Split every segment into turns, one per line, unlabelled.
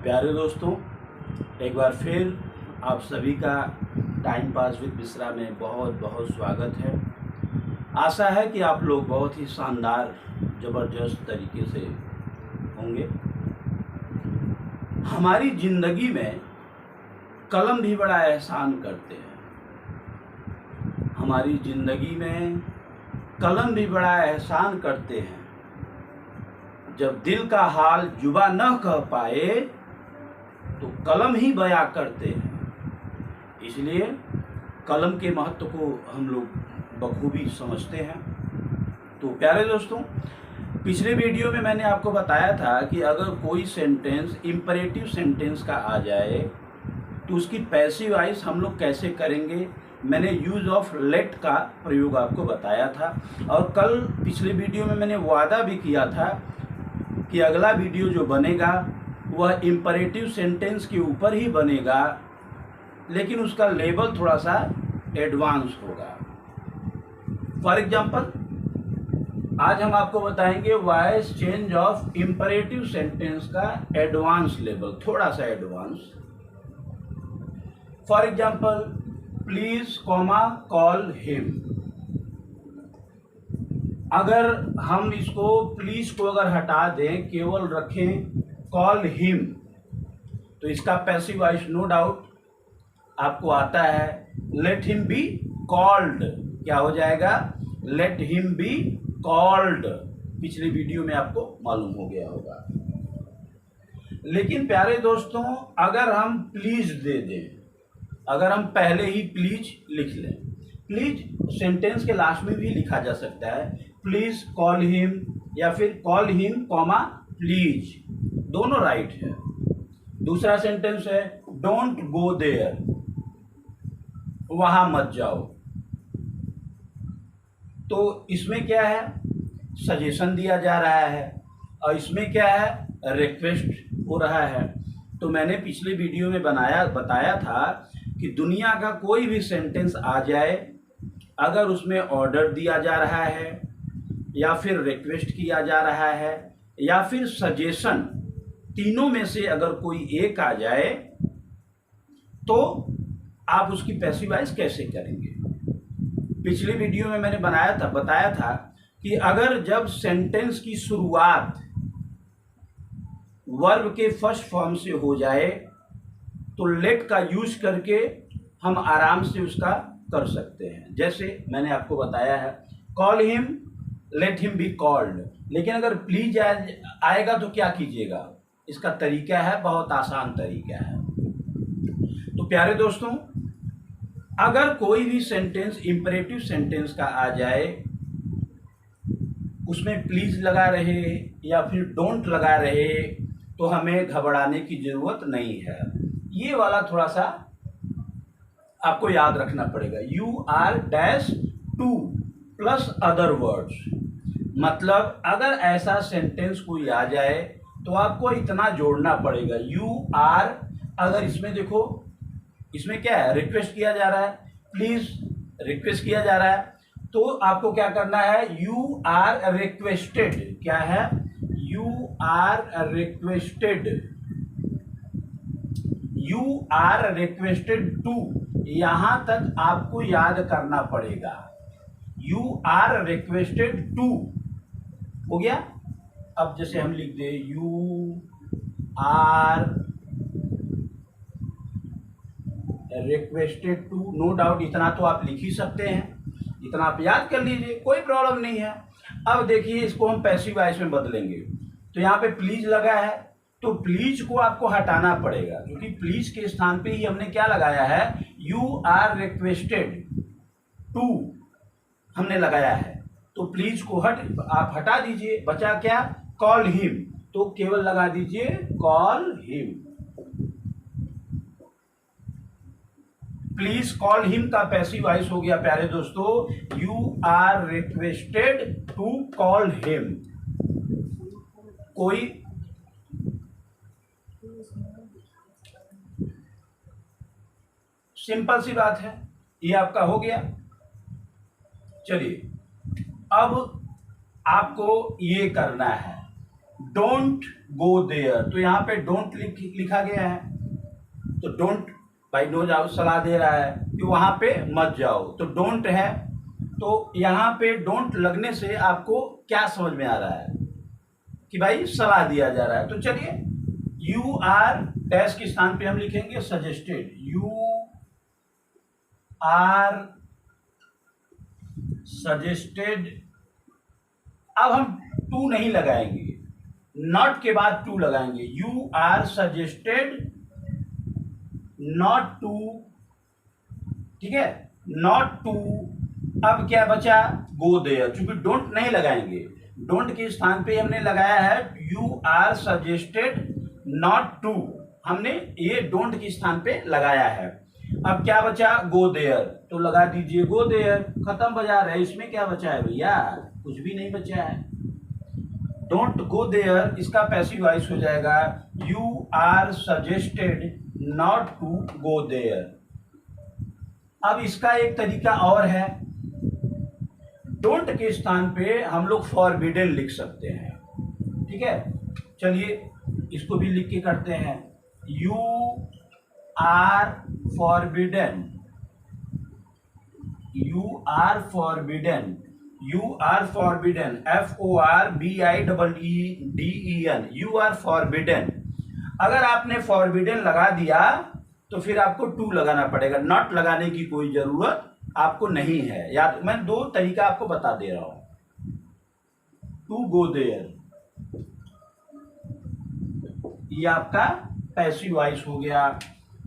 प्यारे दोस्तों, एक बार फिर आप सभी का टाइम पास विद मिश्रा में बहुत बहुत स्वागत है। आशा है कि आप लोग बहुत ही शानदार ज़बरदस्त तरीके से होंगे। हमारी ज़िंदगी में कलम भी बड़ा एहसान करते हैं। हमारी ज़िंदगी में कलम भी बड़ा एहसान करते हैं। जब दिल का हाल जुबा न कह पाए तो कलम ही बयां करते हैं। इसलिए कलम के महत्व को हम लोग बखूबी समझते हैं। तो प्यारे दोस्तों, पिछले वीडियो में मैंने आपको बताया था कि अगर कोई सेंटेंस इंपरेटिव सेंटेंस का आ जाए तो उसकी पैसिव वॉइस हम लोग कैसे करेंगे। मैंने यूज ऑफ लेट का प्रयोग आपको बताया था और कल पिछले वीडियो में मैंने वादा भी किया था कि अगला वीडियो जो बनेगा वह इंपरेटिव सेंटेंस के ऊपर ही बनेगा, लेकिन उसका लेवल थोड़ा सा एडवांस होगा। फॉर एग्जांपल, आज हम आपको बताएंगे voice change of imperative sentence का एडवांस लेवल, थोड़ा सा advance. For example, please comma call him. अगर हम इसको प्लीज को अगर हटा दें, केवल रखें कॉल हिम, तो इसका पैसिव वॉइस नो डाउट आपको आता है लेट हिम बी कॉल्ड। क्या हो जाएगा? Let him be called. पिछले वीडियो में आपको मालूम हो गया होगा। लेकिन प्यारे दोस्तों, अगर हम प्लीज दे दें, अगर हम पहले ही प्लीज लिख लें, प्लीज सेंटेंस के लास्ट में भी लिखा जा सकता है, प्लीज कॉल हिम या फिर कॉल हिम कॉमा प्लीज, दोनों राइट है। दूसरा सेंटेंस है डोंट गो देयर, वहां मत जाओ। तो इसमें क्या है? सजेशन दिया जा रहा है और इसमें क्या है? रिक्वेस्ट हो रहा है। तो मैंने पिछले वीडियो में बताया था कि दुनिया का कोई भी सेंटेंस आ जाए, अगर उसमें ऑर्डर दिया जा रहा है या फिर रिक्वेस्ट किया जा रहा है या फिर सजेशन, तीनों में से अगर कोई एक आ जाए तो आप उसकी पैसिव वॉइस कैसे करेंगे। पिछले वीडियो में मैंने बताया था कि अगर जब सेंटेंस की शुरुआत वर्ब के फर्स्ट फॉर्म से हो जाए तो लेट का यूज करके हम आराम से उसका कर सकते हैं। जैसे मैंने आपको बताया है call him, let him be called. लेकिन अगर प्लीज आएगा तो क्या कीजिएगा? इसका तरीका है, बहुत आसान तरीका है। तो प्यारे दोस्तों, अगर कोई भी सेंटेंस इंपरेटिव सेंटेंस का आ जाए, उसमें प्लीज लगा रहे या फिर डोंट लगा रहे, तो हमें घबराने की जरूरत नहीं है। ये वाला थोड़ा सा आपको याद रखना पड़ेगा। You are dash to plus other words, मतलब अगर ऐसा सेंटेंस कोई आ जाए तो आपको इतना जोड़ना पड़ेगा। यू आर, अगर इसमें देखो, इसमें क्या है? रिक्वेस्ट किया जा रहा है, प्लीज रिक्वेस्ट किया जा रहा है, तो आपको क्या करना है? You are requested. क्या है? You are requested, you are requested to, यहां तक आपको याद करना पड़ेगा। यू आर रिक्वेस्टेड टू हो गया। अब जैसे हम लिख दे you are requested to, no doubt इतना तो आप लिख ही सकते हैं, इतना आप याद कर लीजिए, कोई प्रॉब्लम नहीं है। अब देखिए, इसको हम पैसिव वॉइस में बदलेंगे। तो यहाँ पे प्लीज लगा है, तो प्लीज को आपको हटाना पड़ेगा, क्योंकि प्लीज के स्थान पे ही हमने क्या लगाया है? यू आर रिक्वेस्टेड टू हमने लगाया है। तो प्लीज को आप हटा दीजिए, बचा क्या? कॉल हिम, तो केवल लगा दीजिए call him. Please call him का पैसिव वॉइस हो गया प्यारे दोस्तों, you are requested to call him. कोई सिंपल सी बात है, ये आपका हो गया। चलिए, अब आपको ये करना है, डोंट गो देयर, तो यहाँ पे डोंट लिखा गया है, तो डोंट भाई नो जाओ, सलाह दे रहा है कि वहाँ पे मत जाओ, तो डोंट है। तो यहाँ पे डोंट लगने से आपको क्या समझ में आ रहा है कि भाई सलाह दिया जा रहा है। तो चलिए यू आर डैश के स्थान पे हम लिखेंगे सजेस्टेड, यू आर सजेस्टेड। अब हम टू नहीं लगाएंगे, नॉट के बाद टू लगाएंगे, you are suggested not to, ठीक है, नॉट टू। अब क्या बचा, गो देयर, चूंकि डोंट नहीं लगाएंगे, डोंट के स्थान पे हमने लगाया है you are suggested not to, हमने ये डोंट के स्थान पे लगाया है। अब क्या बचा, गो देयर, तो लगा दीजिए गो देयर, खत्म बाजार है। इसमें क्या बचा है भैया, कुछ भी नहीं बचा है। डोंट गो देयर इसका पैसिव वॉइस हो जाएगा you are suggested not to go there. अब इसका एक तरीका और है, डोंट के स्थान पे हम लोग फॉरबिडन लिख सकते हैं, ठीक है। चलिए इसको भी लिख के करते हैं, you are forbidden, you are forbidden, you are forbidden, FORBIDDEN, you are forbidden. अगर आपने फॉरबिडन लगा दिया तो फिर आपको टू लगाना पड़ेगा, नॉट लगाने की कोई जरूरत आपको नहीं है। याद, मैं दो तरीका आपको बता दे रहा हूं, टू गो देयर, ये आपका पैसिव वॉइस हो गया।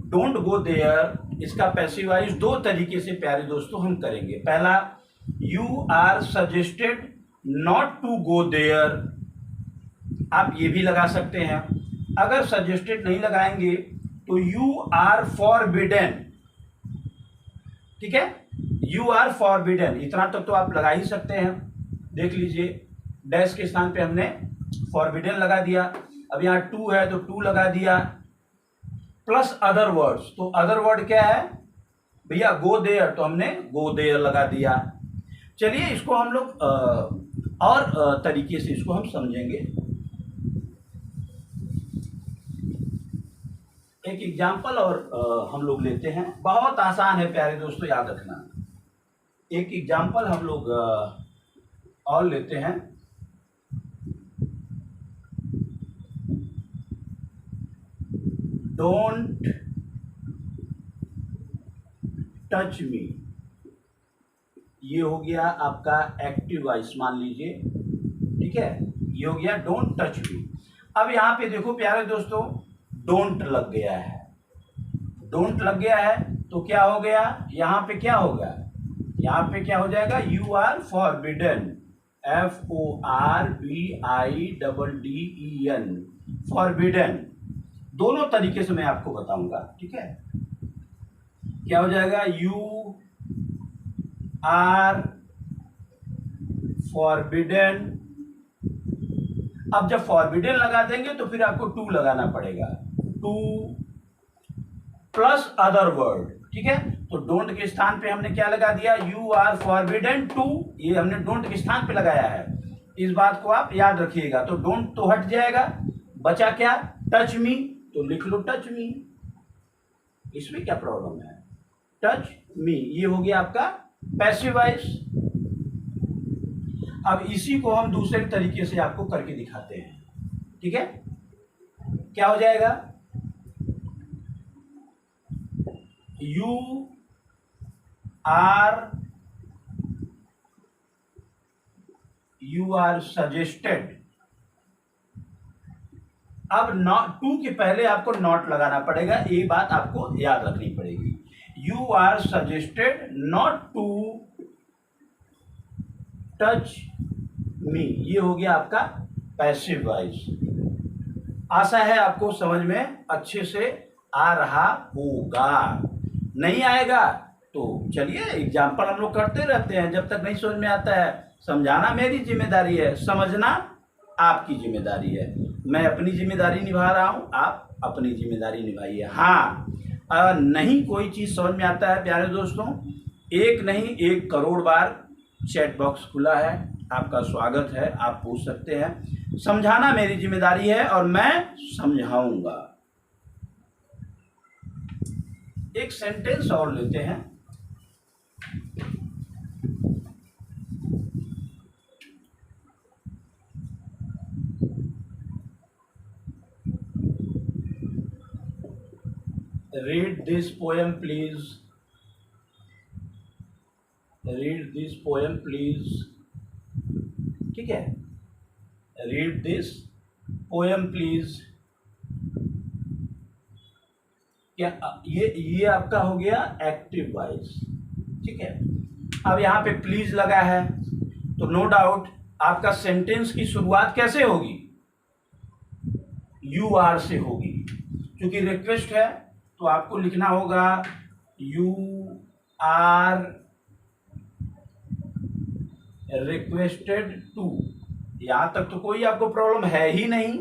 डोंट गो देयर इसका पैसिव वॉइस दो तरीके से प्यारे दोस्तों हम करेंगे। पहला, you are suggested not to go there, आप ये भी लगा सकते हैं। अगर सजेस्टेड नहीं लगाएंगे तो यू आर फॉरबिडन, ठीक है, यू आर फॉरबिडन, इतना तक तो आप लगा ही सकते हैं। देख लीजिए डैश के स्थान पे हमने फॉरबिडन लगा दिया, अब यहाँ टू है तो टू लगा दिया, प्लस अदर वर्ड्स, तो अदर वर्ड क्या है भैया, गो देयर, तो हमने गो देयर लगा दिया। चलिए इसको हम लोग और तरीके से इसको हम समझेंगे। एक एग्जाम्पल और हम लोग लेते हैं, बहुत आसान है प्यारे दोस्तों, याद रखना। एक एग्जाम्पल हम लोग और लेते हैं, डोंट टच मी, ये हो गया आपका एक्टिव वॉइस मान लीजिए, ठीक है, ये हो गया डोंट टच मी। अब यहाँ पे देखो प्यारे दोस्तों, डोंट लग गया है, डोंट लग गया है तो क्या हो गया, यहाँ पे क्या होगा, यहाँ पे क्या हो जाएगा, you are forbidden, FORBIDDEN, forbidden. दोनों तरीके से मैं आपको बताऊंगा, ठीक है। क्या हो जाएगा, यू आर फॉरबिडन। अब जब फॉरबिडन लगा देंगे तो फिर आपको टू लगाना पड़ेगा, टू प्लस अदर वर्ड, ठीक है। तो डोंट के स्थान पे हमने क्या लगा दिया, यू आर फॉरबिडन टू, ये हमने डोंट के स्थान पे लगाया है, इस बात को आप याद रखिएगा। तो डोंट तो हट जाएगा, बचा क्या, टच मी, तो लिख लो टच मी, इसमें क्या प्रॉब्लम है, टच मी, ये हो गया आपका पैसिव वॉइस। अब इसी को हम दूसरे तरीके से आपको करके दिखाते हैं, ठीक है। क्या हो जाएगा, यू आर सजेस्टेड। अब नॉट, टू के पहले आपको नॉट लगाना पड़ेगा, ये बात आपको याद रखनी पड़ेगी। You are suggested not to touch me, ये हो गया आपका पैसिव वॉइस। आशा है आपको समझ में अच्छे से आ रहा होगा। नहीं आएगा तो चलिए एग्जाम्पल हम लोग करते रहते हैं, जब तक नहीं समझ में आता है। समझाना मेरी जिम्मेदारी है, समझना आपकी जिम्मेदारी है। मैं अपनी जिम्मेदारी निभा रहा हूं, आप अपनी जिम्मेदारी निभाइए। हाँ, नहीं कोई चीज़ समझ में आता है प्यारे दोस्तों, एक नहीं 1 करोड़ बार चैट बॉक्स खुला है, आपका स्वागत है, आप पूछ सकते हैं। समझाना मेरी जिम्मेदारी है और मैं समझाऊंगा। एक सेंटेंस और लेते हैं। Read this poem please. Read this poem please. ठीक है, रीड दिस पोएम प्लीज। क्या ये आपका हो गया एक्टिव वॉइस। ठीक है, अब यहाँ पे प्लीज लगा है तो नो डाउट आपका सेंटेंस की शुरुआत कैसे होगी? यू आर से होगी। क्योंकि रिक्वेस्ट है तो आपको लिखना होगा यू आर रिक्वेस्टेड टू। यहां तक तो कोई आपको प्रॉब्लम है ही नहीं।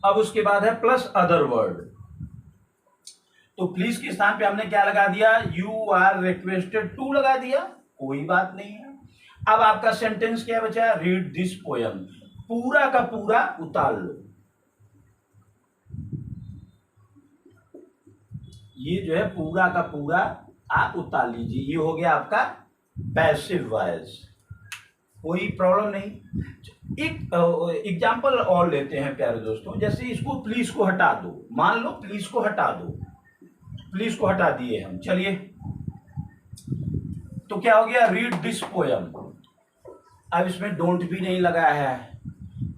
अब उसके बाद है प्लस अदर वर्ड। तो प्लीज के स्थान पे हमने क्या लगा दिया? यू आर रिक्वेस्टेड टू लगा दिया, कोई बात नहीं है। अब आपका सेंटेंस क्या बचा? Read this poem. पूरा का पूरा उतार लो। ये जो है पूरा का पूरा आप उतार लीजिए। ये हो गया आपका पैसिव वॉइस, कोई प्रॉब्लम नहीं। एक एग्जाम्पल और लेते हैं प्यारे दोस्तों। जैसे इसको प्लीज को हटा दो, मान लो प्लीज को हटा दो। प्लीज को हटा दिए हम, चलिए तो क्या हो गया? Read this poem. अब इसमें डोंट भी नहीं लगा है,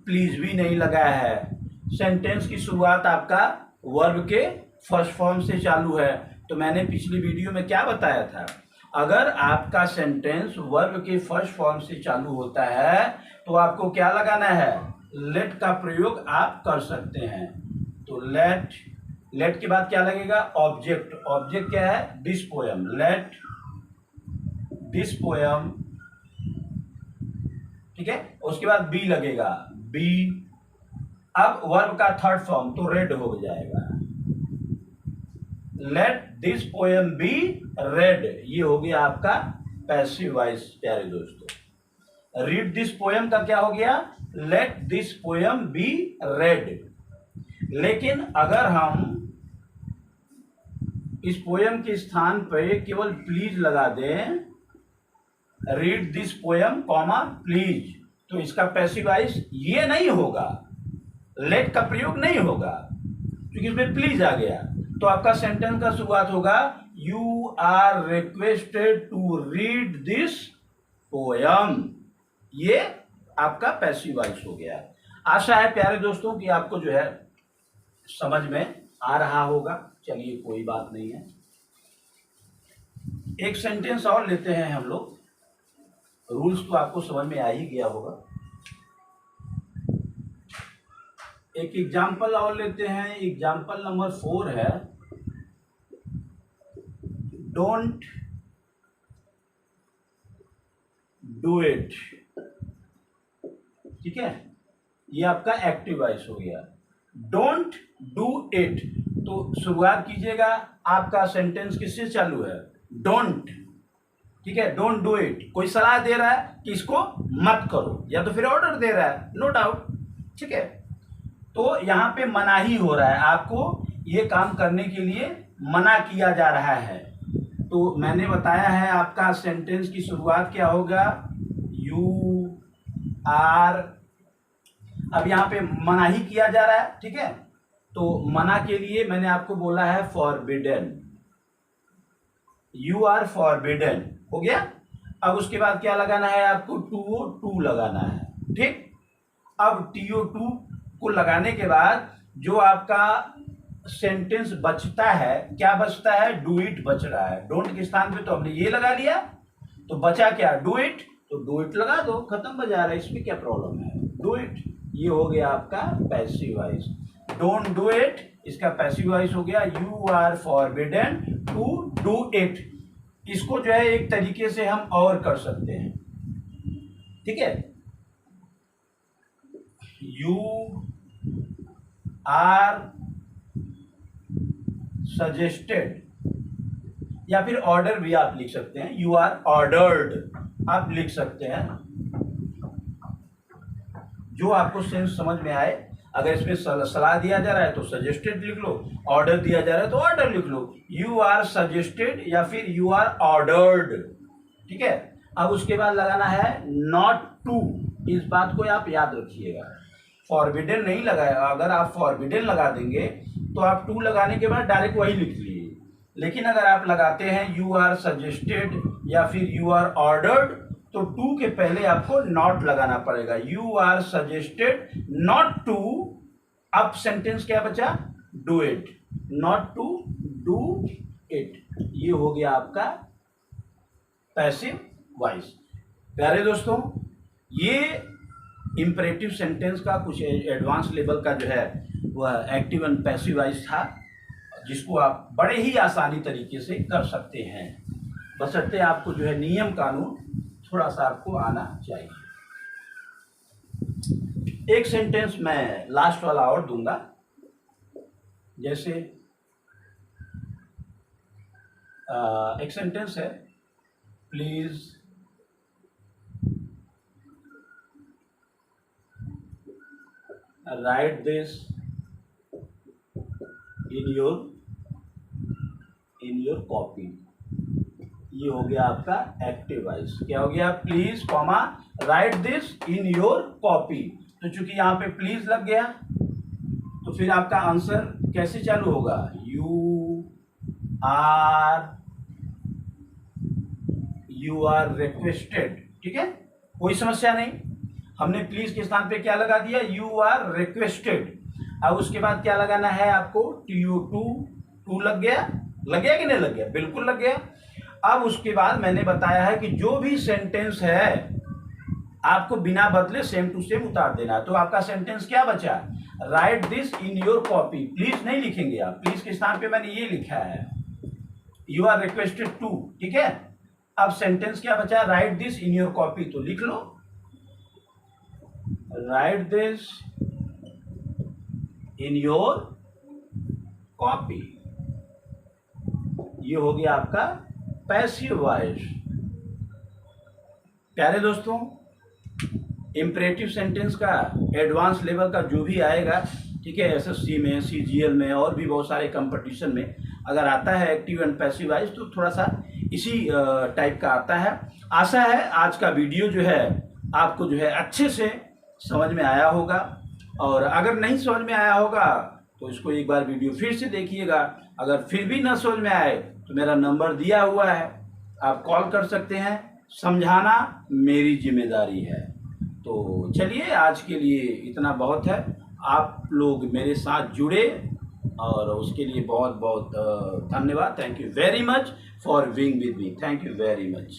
प्लीज भी नहीं लगा है। सेंटेंस की शुरुआत आपका वर्ब के फर्स्ट फॉर्म से चालू है। तो मैंने पिछली वीडियो में क्या बताया था? अगर आपका सेंटेंस वर्ब के फर्स्ट फॉर्म से चालू होता है तो आपको क्या लगाना है? लेट का प्रयोग आप कर सकते हैं। तो लेट के बाद क्या लगेगा? ऑब्जेक्ट। ऑब्जेक्ट क्या है? This poem. Late this poem. ठीक है, उसके बाद बी लगेगा, बी। अब वर्ब का थर्ड फॉर्म तो रेड हो जाएगा। Let this poem be read. ये हो गया आपका पैसिव वॉइस प्यारे दोस्तों। रीड दिस पोएम का क्या हो गया? Let this poem be read. लेकिन अगर हम इस पोएम के स्थान पे केवल प्लीज लगा दें, read this poem comma please, तो इसका पैसिव वॉइस ये नहीं होगा, लेट का प्रयोग नहीं होगा, क्योंकि इसमें प्लीज आ गया। तो आपका सेंटेंस का शुरुआत होगा you are requested to read this poem. ये आपका पैसिव वॉइस हो गया। आशा है प्यारे दोस्तों कि आपको जो है समझ में आ रहा होगा। चलिए कोई बात नहीं है। एक सेंटेंस और लेते हैं हम लोग। रूल्स तो आपको समझ में आ ही गया होगा। एक एग्जाम्पल और लेते हैं। एग्जाम्पल नंबर 4 है, डोंट डू इट। ठीक है, ये आपका एक्टिव वॉइस हो गया। डोंट डू इट, तो शुरुआत कीजिएगा। आपका सेंटेंस किससे चालू है? डोंट। ठीक है, डोंट डू इट। कोई सलाह दे रहा है कि इसको मत करो, या तो फिर ऑर्डर दे रहा है, नो डाउट। ठीक है, तो यहां पे मनाही हो रहा है, आपको ये काम करने के लिए मना किया जा रहा है। तो मैंने बताया है आपका सेंटेंस की शुरुआत क्या होगा? You are. अब यहाँ पे मनाही किया जा रहा है। ठीक है, तो मना के लिए मैंने आपको बोला है फॉरबिडन। यू आर फॉरबिडन हो गया। अब उसके बाद क्या लगाना है आपको? टू लगाना है। ठीक, अब TO2 को लगाने के बाद जो आपका सेंटेंस बचता है, क्या बचता है? डू इट बच रहा है। डोंट के स्थान पे तो हमने ये लगा लिया, तो बचा क्या? Do it. तो डू इट लगा दो, खत्म बजा रहा है, इसमें क्या प्रॉब्लम है? Do it. ये हो गया आपका passive voice. Don't do it, इसका पैसिव वॉइस हो गया you are forbidden to do it. इसको जो है एक तरीके से हम और कर सकते हैं। ठीक है, यू आर सजेस्टेड, या फिर ऑर्डर भी आप लिख सकते हैं। यू आर ऑर्डर्ड आप लिख सकते हैं। जो आपको सेंस समझ में आए। अगर इसमें सलाह दिया जा रहा है तो सजेस्टेड लिख लो, ऑर्डर दिया जा रहा है तो ऑर्डर लिख लो। यू आर सजेस्टेड या फिर यू आर ऑर्डर्ड, ठीक है। अब उसके बाद लगाना है नॉट टू, इस बात को आप याद रखिएगा। फॉरबिडन नहीं लगाया, अगर आप फॉरबिडन लगा देंगे तो आप टू लगाने के बाद डायरेक्ट वही लिख लिए। लेकिन अगर आप लगाते हैं यू आर सजेस्टेड या फिर यू आर ऑर्डर्ड, तो टू के पहले आपको नॉट लगाना पड़ेगा। You are suggested not to, अब सेंटेंस क्या बचा, do it, not to do it. ये हो गया आपका पैसिव वॉइस। प्यारे दोस्तों, ये इंपरेटिव सेंटेंस का कुछ एडवांस लेवल का जो है वह एक्टिव एंड पैसिव वॉइस था, जिसको आप बड़े ही आसानी तरीके से कर सकते हैं। बशर्ते आपको जो है नियम कानून थोड़ा सा आपको आना चाहिए। एक सेंटेंस मैं लास्ट वाला और दूंगा, जैसे एक सेंटेंस है, please right this in your copy. ये हो गया आपका एक्टिव वॉइस। क्या हो गया, please comma right this in your copy. तो चूंकि यहाँ पे प्लीज लग गया तो फिर आपका आंसर कैसे चालू होगा, यू आर रिक्वेस्टेड, ठीक है, कोई समस्या नहीं। हमने प्लीज के स्थान पे क्या लगा दिया, यू आर रिक्वेस्टेड। अब उसके बाद क्या लगाना है आपको, टू लग गया कि नहीं लग गया, बिल्कुल लग गया। अब उसके बाद मैंने बताया है कि जो भी सेंटेंस है आपको बिना बदले सेम टू सेम उतार देना है। तो आपका सेंटेंस क्या बचा, write this in your copy. Please नहीं लिखेंगे आप, प्लीज के स्थान पे मैंने ये लिखा है, यू आर रिक्वेस्टेड टू, ठीक है। अब सेंटेंस क्या बचा, write this in your copy, तो लिख लो write this in your copy. ये हो गया आपका पैसिव वॉइस। प्यारे दोस्तों, इंपरेटिव सेंटेंस का एडवांस लेवल का जो भी आएगा, ठीक है, एसएससी में, सीजीएल में और भी बहुत सारे कंपटीशन में अगर आता है एक्टिव एंड पैसिव वॉइस, तो थोड़ा सा इसी टाइप का आता है। आशा है आज का वीडियो जो है आपको जो है अच्छे से समझ में आया होगा, और अगर नहीं समझ में आया होगा तो इसको एक बार वीडियो फिर से देखिएगा। अगर फिर भी ना समझ में आए तो मेरा नंबर दिया हुआ है, आप कॉल कर सकते हैं। समझाना मेरी जिम्मेदारी है। तो चलिए, आज के लिए इतना बहुत है। आप लोग मेरे साथ जुड़े और उसके लिए बहुत बहुत धन्यवाद। Thank you very much for being with me. Thank you very much.